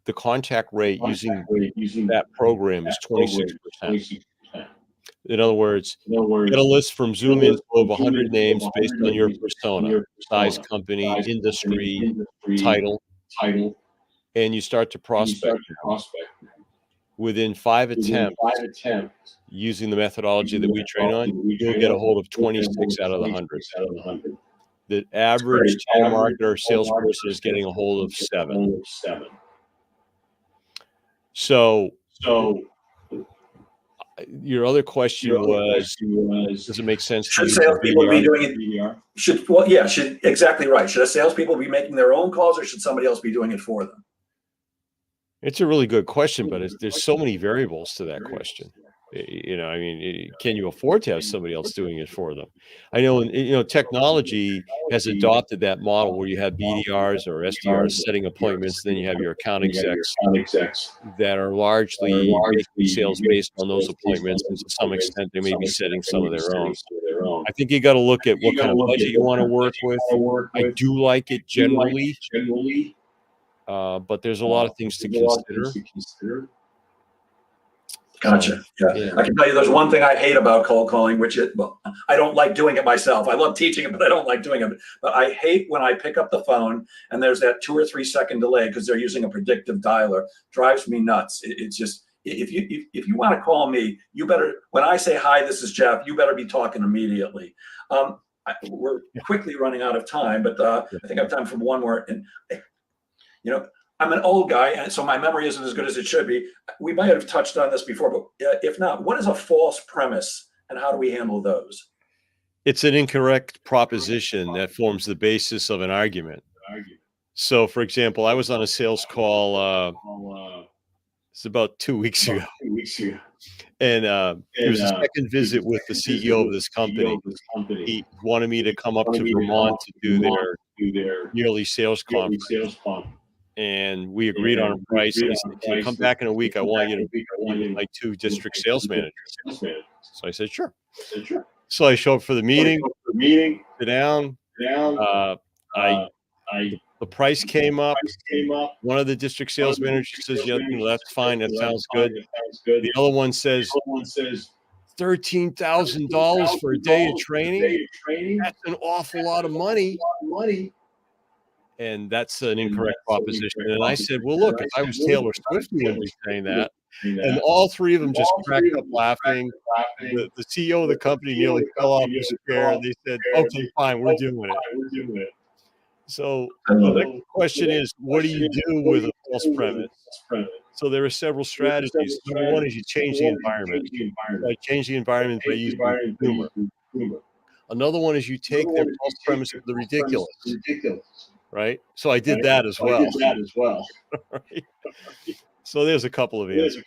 the contact rate using that program is 26%. In other words, get a list from Zoom info of 100 names based on your persona, size, company, industry, title, and you start to prospect them. Within 5 attempts, using the methodology that we train on, you'll get a hold of 26 out of the 100. The average telemarketer or salesperson is getting a hold of 7. So your other question was, does it make sense to Should use salespeople be BDR? doing it? Should exactly right. Should salespeople be making their own calls, or should somebody else be doing it for them? It's a really good question, but there's so many variables to that question. I mean, can you afford to have somebody else doing it for them? I know, technology has adopted that model where you have BDRs or SDRs setting appointments, then you have your account execs that are largely making sales based on those appointments, and to some extent, they may be setting some of their own. I think you got to look at what kind of budget you want to work with. I do like it generally. But there's a lot of things to consider. Gotcha. Yeah. I can tell you there's one thing I hate about cold calling, which is, well, I don't like doing it myself. I love teaching it, but I don't like doing it. But I hate when I pick up the phone and there's that 2 or 3 second delay because they're using a predictive dialer. Drives me nuts. It's just, if you want to call me, you better, when I say, hi, this is Jeff, you better be talking immediately. We're quickly running out of time, but I think I have time for one more. And I'm an old guy, and so my memory isn't as good as it should be. We might have touched on this before, but if not, what is a false premise, and how do we handle those? It's an incorrect proposition that forms the basis of an argument. So, for example, I was on a sales call, it's about 2 weeks ago. And it was a second visit with the CEO of this company. He wanted me to come up to Vermont to do their yearly sales conference. And we agreed on a price. And he said, "Can you come back in a week? I want you to meet with my 2 district sales managers." So I said, "Sure." So I show up for the meeting, sit down. The price came up. One of the district sales managers says, "Yeah, that's fine. That sounds good." The other one says, $13,000 for a day of training. That's an awful lot of money. And that's an incorrect proposition. And I said, "Well, look, if I was Taylor Swift, you wouldn't be saying that." And all 3 of them just cracked up laughing. The CEO of the company nearly fell off his chair. They said, "Okay, fine, we're doing it." So the next question is, what do you do with a false premise? So there are several strategies. Number one is you change the environment. I change the environment by using humor. Another one is you take their false premise to the ridiculous. Right? So I did that as well. Right? So there's a couple of answers.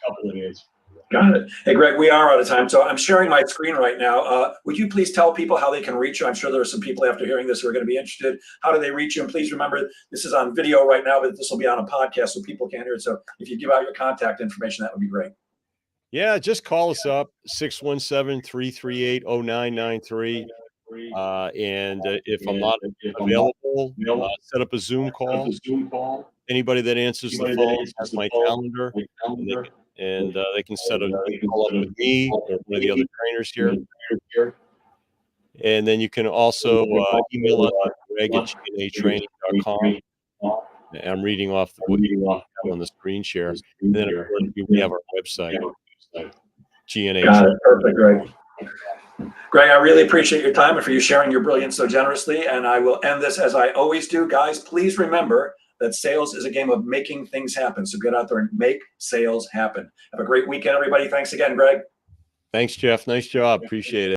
Got it. Hey, Greg, we are out of time, so I'm sharing my screen right now. Would you please tell people how they can reach you? I'm sure there are some people after hearing this who are going to be interested. How do they reach you? And please remember, this is on video right now, but this will be on a podcast so people can't hear it. So if you give out your contact information, that would be great. Yeah, just call us up, 617-338-0993. And if I'm not available, set up a Zoom call. Anybody that answers the phone has my calendar, and they can set a call up with me or one of the other trainers here. And then you can also email us at greg@gnatraining.com. I'm reading off what you have on the screen share. And then of course, we have our website, GNA. Got it. Perfect, Greg. Greg, I really appreciate your time and for you sharing your brilliance so generously. And I will end this as I always do. Guys, please remember, that sales is a game of making things happen. So get out there and make sales happen. Have a great weekend, everybody. Thanks again, Greg. Thanks, Jeff. Nice job. Appreciate it.